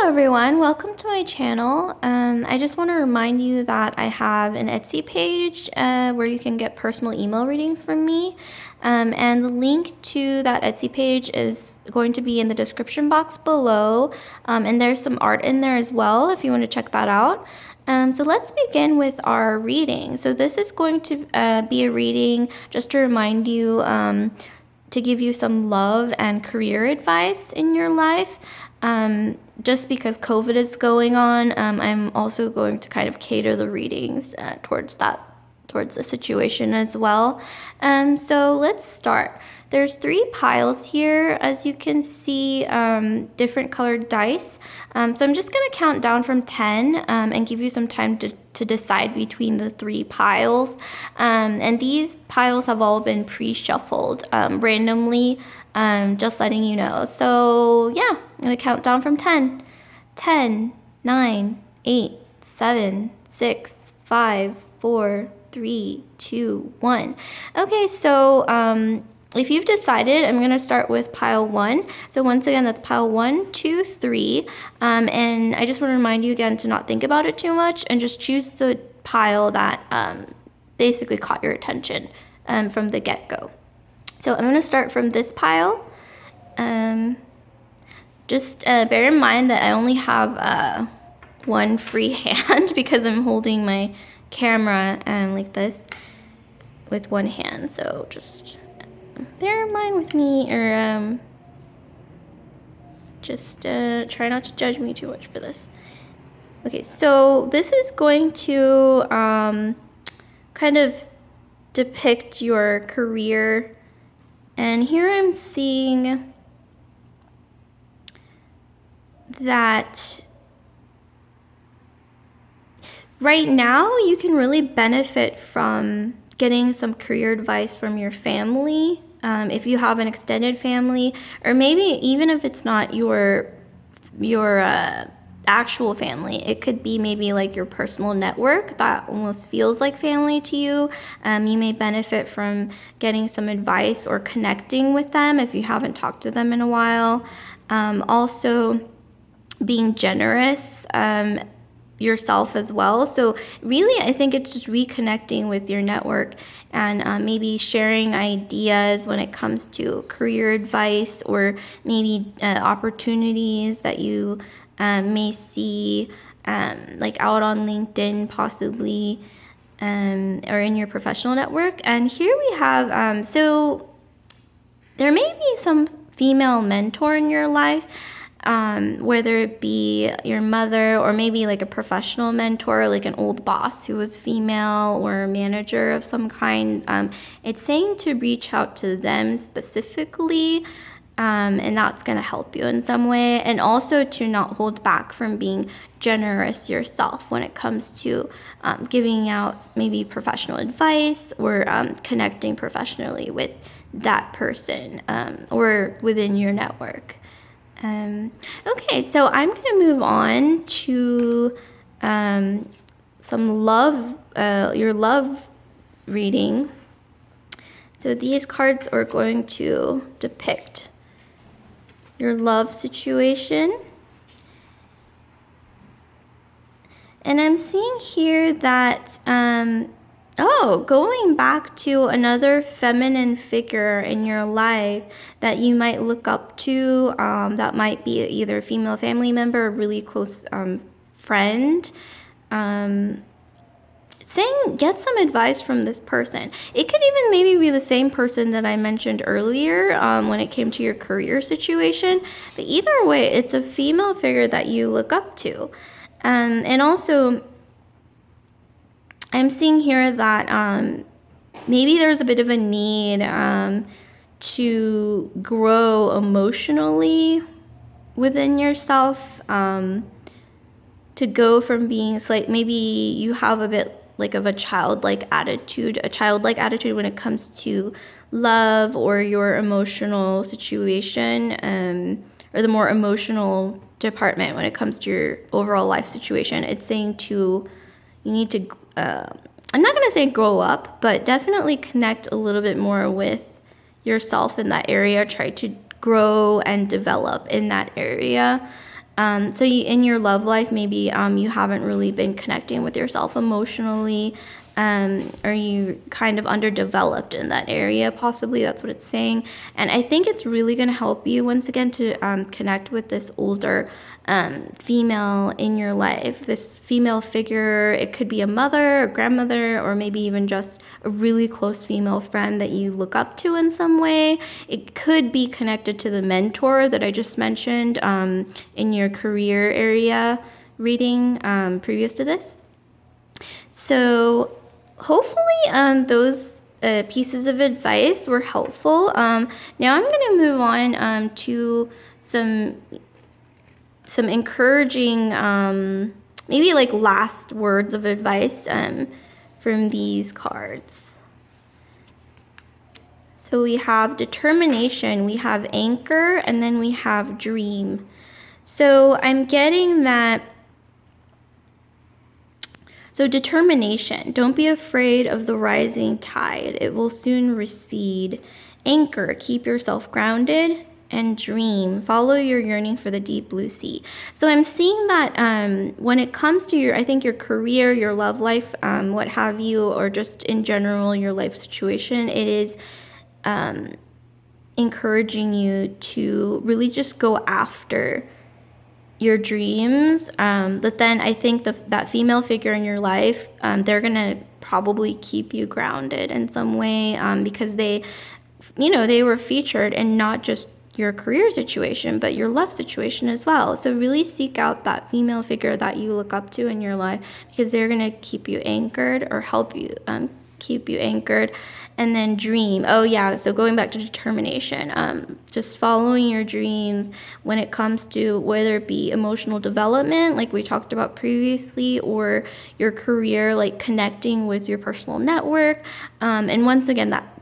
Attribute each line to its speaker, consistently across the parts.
Speaker 1: Hello everyone, welcome to my channel. I just want to remind you that I have an Etsy page where you can get personal email readings from me. And the link to that Etsy page is going to be in the description box below. And there's some art in there as well if you want to check that out. So let's begin with our reading. So this is going to be a reading just to remind you to give you some love and career advice in your life. Just because COVID is going on, I'm also going to kind of cater the readings towards the situation as well. So let's start. There's 3 piles here, as you can see, different colored dice. So I'm just going to count down from 10 and give you some time to decide between the 3 piles. And these piles have all been pre-shuffled randomly, just letting you know. So yeah, I'm going to count down from 10. 10, 9, 8, 7, 6, 5, 4, 3, 2, 1. Okay, so if you've decided, I'm going to start with pile 1. So once again, that's pile 1, 2, 3. And I just want to remind you again to not think about it too much and just choose the pile that basically caught your attention from the get-go. So I'm going to start from this pile. Just bear in mind that I only have one free hand because I'm holding my camera like this with one hand. So just bear in mind with me, or just try not to judge me too much for this. Okay, so this is going to kind of depict your career. And here I'm seeing that right now you can really benefit from getting some career advice from your family, if you have an extended family, or maybe even if it's not your actual family, it could be maybe like your personal network that almost feels like family to you. You may benefit from getting some advice or connecting with them if you haven't talked to them in a while. Also, being generous yourself as well. So really, I think it's just reconnecting with your network and maybe sharing ideas when it comes to career advice, or maybe opportunities that you may see like out on LinkedIn possibly, or in your professional network. And here we have, so there may be some female mentor in your life, whether it be your mother or maybe like a professional mentor, like an old boss who was female or a manager of some kind. It's saying to reach out to them specifically, and that's going to help you in some way. And also to not hold back from being generous yourself when it comes to giving out maybe professional advice, or connecting professionally with that person, or within your network. Okay, so I'm going to move on to some love, your love reading. So these cards are going to depict your love situation. And I'm seeing here that going back to another feminine figure in your life that you might look up to, that might be either a female family member or a really close friend. Saying get some advice from this person. It could even maybe be the same person that I mentioned earlier when it came to your career situation. But either way, it's a female figure that you look up to. And also, I'm seeing here that maybe there's a bit of a need to grow emotionally within yourself, to go from being maybe you have a bit like of a childlike attitude when it comes to love or your emotional situation, or the more emotional department when it comes to your overall life situation. It's saying you need to, I'm not going to say grow up, but definitely connect a little bit more with yourself in that area. Try to grow and develop in that area. So in your love life, maybe you haven't really been connecting with yourself emotionally, or you kind of underdeveloped in that area, possibly. That's what it's saying. And I think it's really going to help you, once again, to connect with this older female in your life. This female figure, it could be a mother, a grandmother, or maybe even just a really close female friend that you look up to in some way. It could be connected to the mentor that I just mentioned in your career area reading previous to this. So hopefully those pieces of advice were helpful. Now I'm going to move on to some encouraging, maybe like last words of advice from these cards. So we have determination, we have anchor, and then we have dream. So I'm getting that. So determination, don't be afraid of the rising tide. It will soon recede. Anchor, keep yourself grounded. And dream, follow your yearning for the deep blue sea. So I'm seeing that when it comes to I think your career, your love life, what have you, or just in general your life situation, it is encouraging you to really just go after your dreams. But then I think that female figure in your life, they're gonna probably keep you grounded in some way, because they were featured in not just your career situation, but your love situation as well. So really seek out that female figure that you look up to in your life, because they're gonna keep you anchored, or help you keep you anchored. And then dream. Oh yeah, so going back to determination, just following your dreams when it comes to whether it be emotional development, like we talked about previously, or your career, like connecting with your personal network. And once again, that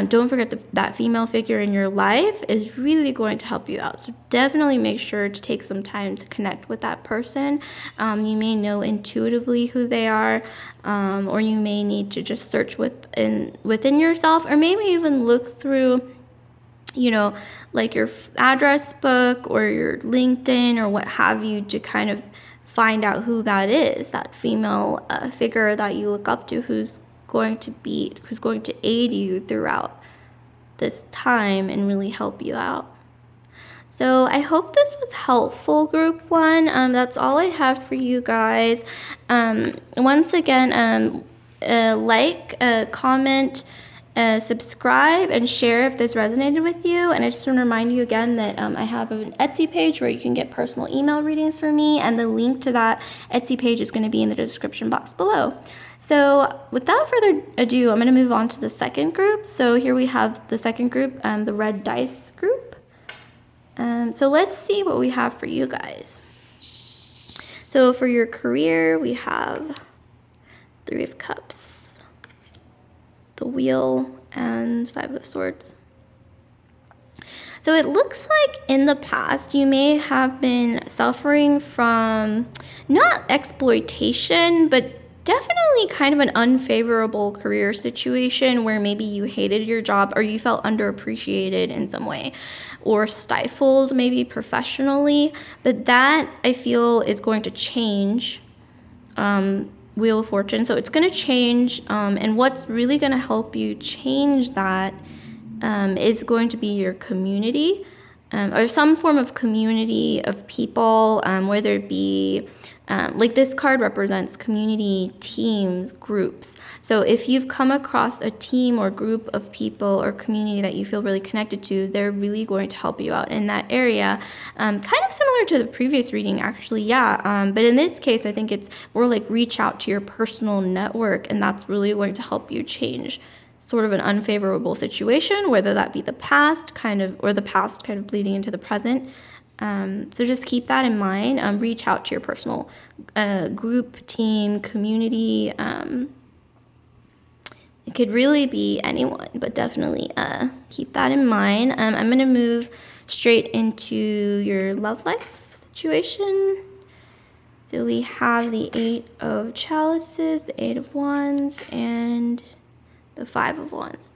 Speaker 1: don't forget that female figure in your life is really going to help you out. So definitely make sure to take some time to connect with that person. You may know intuitively who they are, or you may need to just search within yourself, or maybe even look through, like your address book or your LinkedIn or what have you, to kind of find out who that is, that female figure that you look up to, who's going to aid you throughout this time and really help you out. So I hope this was helpful, group one. That's all I have for you guys. Once again, like, comment, subscribe, and share if this resonated with you. And I just want to remind you again that I have an Etsy page where you can get personal email readings from me, and the link to that Etsy page is going to be in the description box below. So without further ado, I'm going to move on to the second group. So here we have the second group, the red dice group. So let's see what we have for you guys. So for your career, we have 3 of Cups, the Wheel, and 5 of Swords. So it looks like in the past you may have been suffering from not exploitation, but definitely kind of an unfavorable career situation where maybe you hated your job, or you felt underappreciated in some way, or stifled maybe professionally. But that, I feel, is going to change. Wheel of Fortune. So it's going to change, and what's really going to help you change that is going to be your community, or some form of community of people, whether it be like this card represents community, teams, groups. So if you've come across a team or group of people or community that you feel really connected to, they're really going to help you out in that area. Kind of similar to the previous reading, actually, yeah. But in this case, I think it's more like reach out to your personal network, and that's really going to help you change sort of an unfavorable situation, whether that be the past kind of bleeding into the present. So just keep that in mind. Reach out to your personal group, team, community. It could really be anyone, but definitely keep that in mind. I'm going to move straight into your love life situation. So we have the 8 of Chalices, the 8 of Wands, and the 5 of Wands.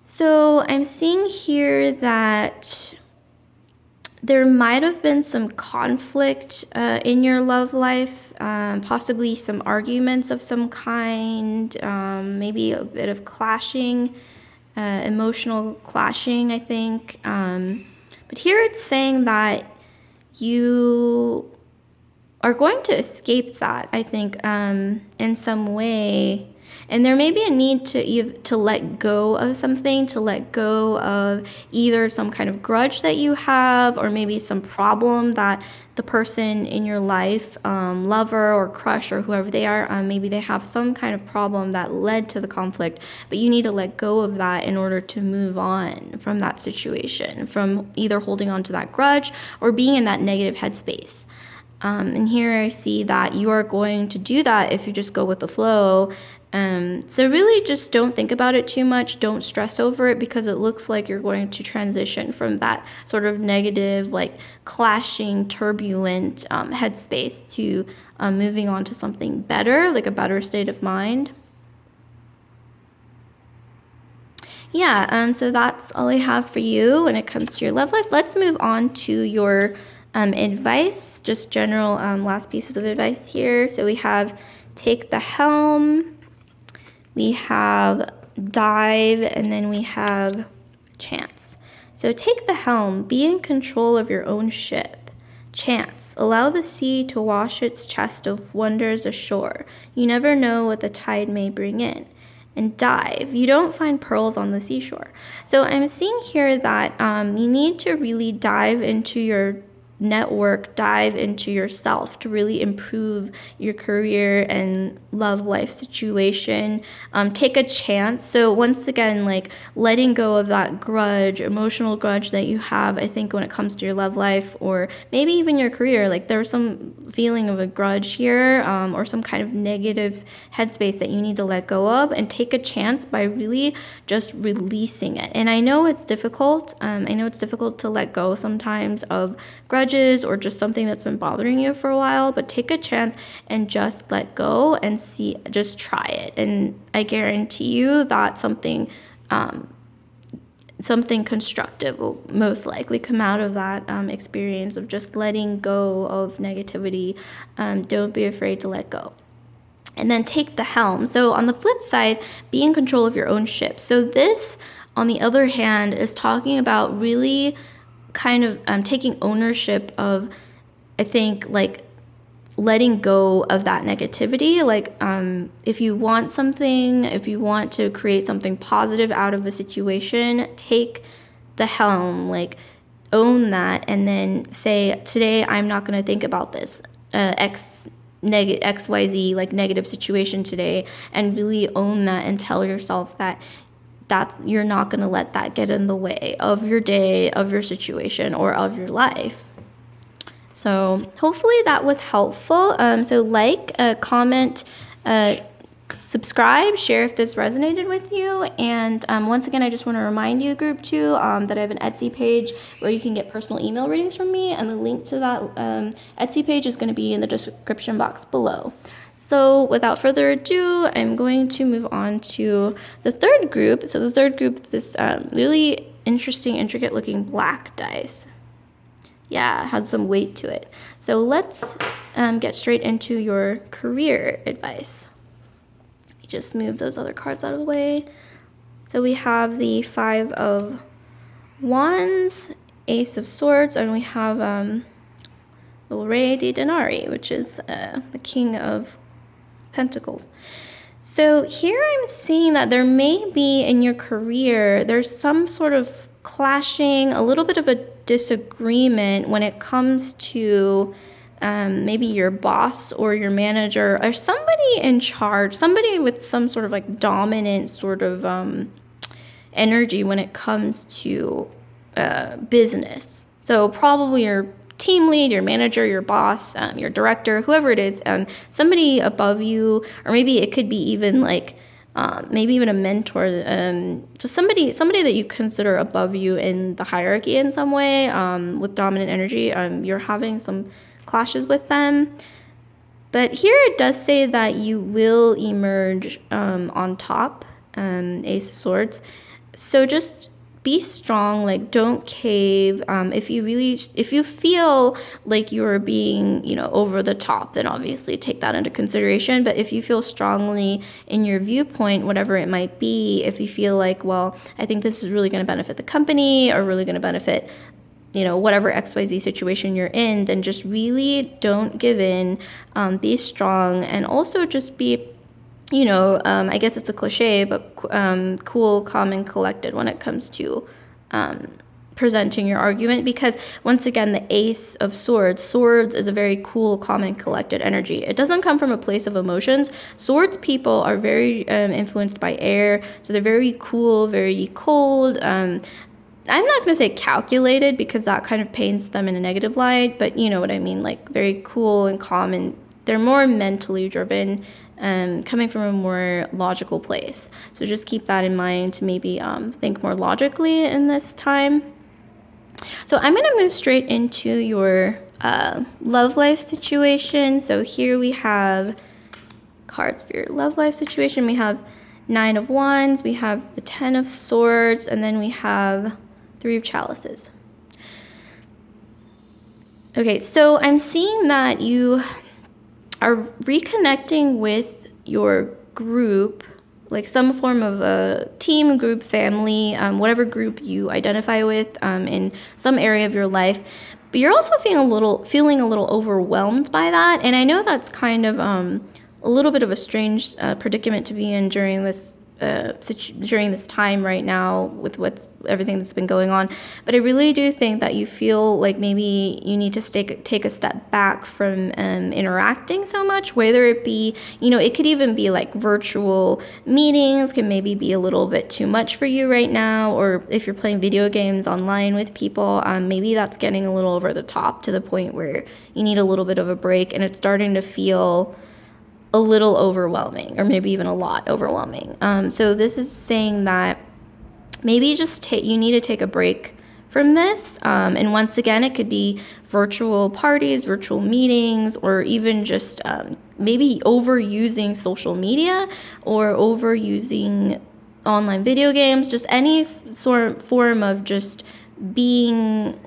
Speaker 1: So I'm seeing here that there might have been some conflict in your love life, possibly some arguments of some kind, maybe a bit of clashing, emotional clashing, I think. But here it's saying that you are going to escape that, I think, in some way. And there may be a need to let go of something, to let go of either some kind of grudge that you have, or maybe some problem that the person in your life, lover or crush or whoever they are, maybe they have some kind of problem that led to the conflict, but you need to let go of that in order to move on from that situation, from either holding on to that grudge or being in that negative headspace. And here I see that you are going to do that if you just go with the flow. So really just don't think about it too much. Don't stress over it, because it looks like you're going to transition from that sort of negative, like clashing, turbulent headspace to moving on to something better, like a better state of mind. Yeah, so that's all I have for you when it comes to your love life. Let's move on to your advice, just general last pieces of advice here. So we have take the helm, we have dive, and then we have chance. So take the helm, be in control of your own ship. Chance, allow the sea to wash its chest of wonders ashore. You never know what the tide may bring in. And dive, you don't find pearls on the seashore. So I'm seeing here that you need to really dive into your network, dive into yourself to really improve your career and love life situation. Take a chance. So once again, like letting go of that grudge, emotional grudge that you have, I think when it comes to your love life or maybe even your career, like there's some feeling of a grudge here, or some kind of negative headspace that you need to let go of, and take a chance by really just releasing it. And I know it's difficult. I know it's difficult to let go sometimes of grudges or just something that's been bothering you for a while, but take a chance and just let go and see, just try it. And I guarantee you that something constructive will most likely come out of that experience of just letting go of negativity. Don't be afraid to let go. And then take the helm. So on the flip side, be in control of your own ship. So this, on the other hand, is talking about really kind of taking ownership of, I think, like letting go of that negativity. Like if you want something, if you want to create something positive out of a situation, take the helm, like own that, and then say, today I'm not going to think about this XYZ like negative situation today, and really own that and tell yourself that you're not going to let that get in the way of your day, of your situation, or of your life. So hopefully that was helpful. So like, comment, subscribe, share if this resonated with you. And once again, I just want to remind you, group 2, that I have an Etsy page where you can get personal email readings from me. And the link to that Etsy page is going to be in the description box below. So without further ado, I'm going to move on to the third group. So the third group, this really interesting, intricate looking black dice. Yeah, it has some weight to it. So let's get straight into your career advice. Let me just move those other cards out of the way. So we have the 5 of Wands, Ace of Swords, and we have Re de Denari, which is the King of Pentacles. So here I'm seeing that there may be in your career, there's some sort of clashing, a little bit of a disagreement when it comes to maybe your boss or your manager or somebody in charge, somebody with some sort of like dominant sort of energy when it comes to business. So probably your team lead, your manager, your boss, your director, whoever it is, somebody above you, or maybe it could be even like maybe even a mentor, just somebody that you consider above you in the hierarchy in some way, with dominant energy. You're having some clashes with them. But here it does say that you will emerge on top, Ace of Swords. So just be strong, like don't cave. If you feel like you're being, over the top, then obviously take that into consideration. But if you feel strongly in your viewpoint, whatever it might be, if you feel like, well, I think this is really going to benefit the company or really going to benefit, whatever XYZ situation you're in, then just really don't give in, be strong, and also just be, I guess it's a cliche, but cool, calm, and collected when it comes to presenting your argument. Because once again, the Ace of Swords is a very cool, calm, and collected energy. It doesn't come from a place of emotions. Swords people are very influenced by air, so they're very cool, very cold. I'm not going to say calculated because that kind of paints them in a negative light, but you know what I mean, like very cool and calm, and they're more mentally driven, coming from a more logical place. So just keep that in mind to maybe think more logically in this time. So I'm going to move straight into your love life situation. So here we have cards for your love life situation. We have 9 of Wands, we have the 10 of Swords, and then we have 3 of Chalices. Okay, so I'm seeing that you are reconnecting with your group, like some form of a team, group, family, whatever group you identify with in some area of your life. But you're also feeling a little overwhelmed by that. And I know that's kind of a little bit of a strange predicament to be in during this time right now with everything that's been going on. But I really do think that you feel like maybe you need to take a step back from interacting so much, whether it be, it could even be like virtual meetings can maybe be a little bit too much for you right now, or if you're playing video games online with people, maybe that's getting a little over the top to the point where you need a little bit of a break, and it's starting to feel a little overwhelming, or maybe even a lot overwhelming. So this is saying that maybe you need to take a break from this. And once again, it could be virtual parties, virtual meetings, or even just maybe overusing social media or overusing online video games, just any form of just being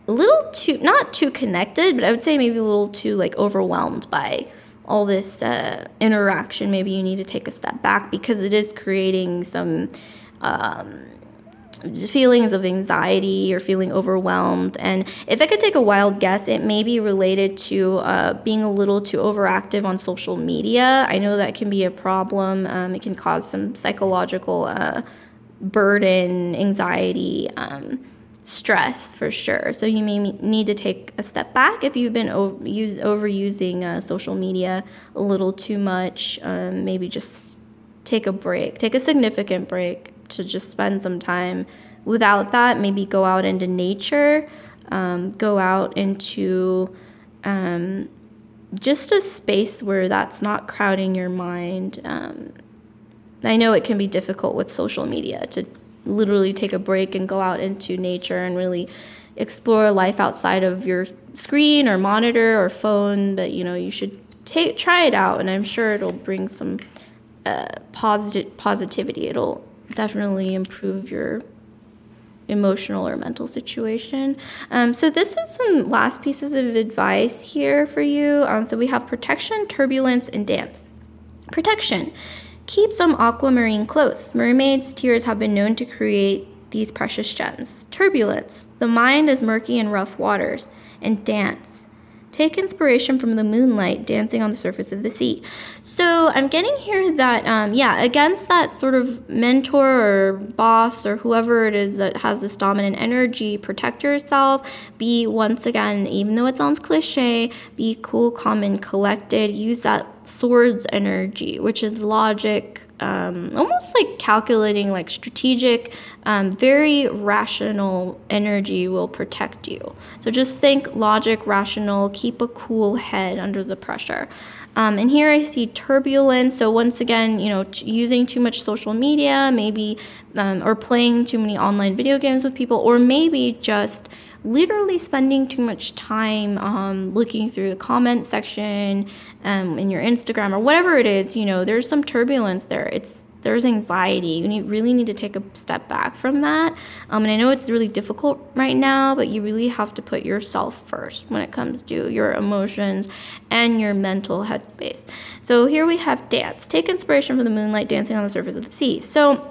Speaker 1: a little too, not too connected, but I would say maybe a little too like overwhelmed by all this interaction. Maybe you need to take a step back because it is creating some feelings of anxiety or feeling overwhelmed. And if I could take a wild guess, it may be related to being a little too overactive on social media. I know that can be a problem. It can cause some psychological burden, anxiety, stress for sure. So you may need to take a step back if you've been overusing social media a little too much. Maybe just take a significant break to just spend some time without that. Maybe go out into nature, go out into just a space where that's not crowding your mind. I know it can be difficult with social media to literally take a break and go out into nature and really explore life outside of your screen or monitor or phone. But you should try it out, and I'm sure it'll bring some positivity. It'll definitely improve your emotional or mental situation. So this is some last pieces of advice here for you. So we have protection, turbulence, and dance. Protection. Keep some aquamarine close. Mermaids' tears have been known to create these precious gems. Turbulence. The mind is murky in rough waters. And dance. Take inspiration from the moonlight dancing on the surface of the sea. So I'm getting here that, against that sort of mentor or boss or whoever it is that has this dominant energy, protect yourself. Be, once again, even though it sounds cliche, be cool, calm, and collected. Use that swords energy, which is logic, almost like calculating, like strategic, very rational energy will protect you. So just think logic, rational, keep a cool head under the pressure. And here I see turbulence. So once again, using too much social media, maybe, or playing too many online video games with people, or maybe just literally spending too much time looking through the comment section in your Instagram or whatever it is. There's some turbulence there. there's anxiety. You really need to take a step back from that. And I know it's really difficult right now, but you really have to put yourself first when it comes to your emotions and your mental headspace. So here we have dance. Take inspiration from the moonlight dancing on the surface of the sea. So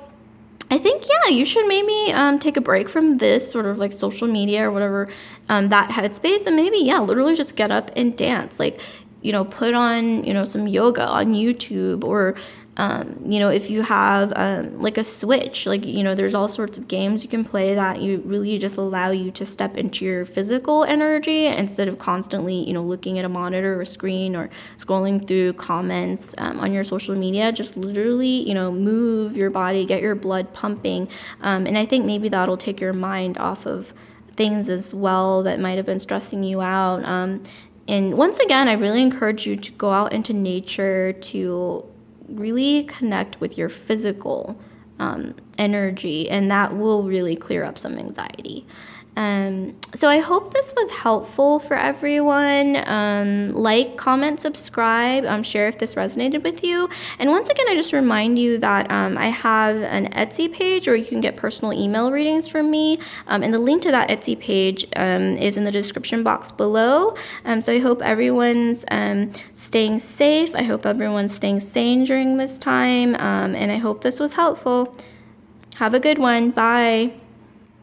Speaker 1: I think, yeah, you should maybe take a break from this sort of like social media or whatever, that headspace, and maybe, yeah, literally just get up and dance. Like, put on, some yoga on YouTube, or, if you have like a Switch, like, there's all sorts of games you can play that you really just allow you to step into your physical energy instead of constantly, looking at a monitor or a screen or scrolling through comments on your social media. Just literally, move your body, get your blood pumping. And I think maybe that'll take your mind off of things as well that might have been stressing you out. And once again, I really encourage you to go out into nature to really connect with your physical energy, and that will really clear up some anxiety. So I hope this was helpful for everyone. Like, comment, subscribe, share if this resonated with you. And once again, I just remind you that I have an Etsy page where you can get personal email readings from me. And the link to that Etsy page is in the description box below. So I hope everyone's staying safe. I hope everyone's staying sane during this time. And I hope this was helpful. Have a good one. Bye.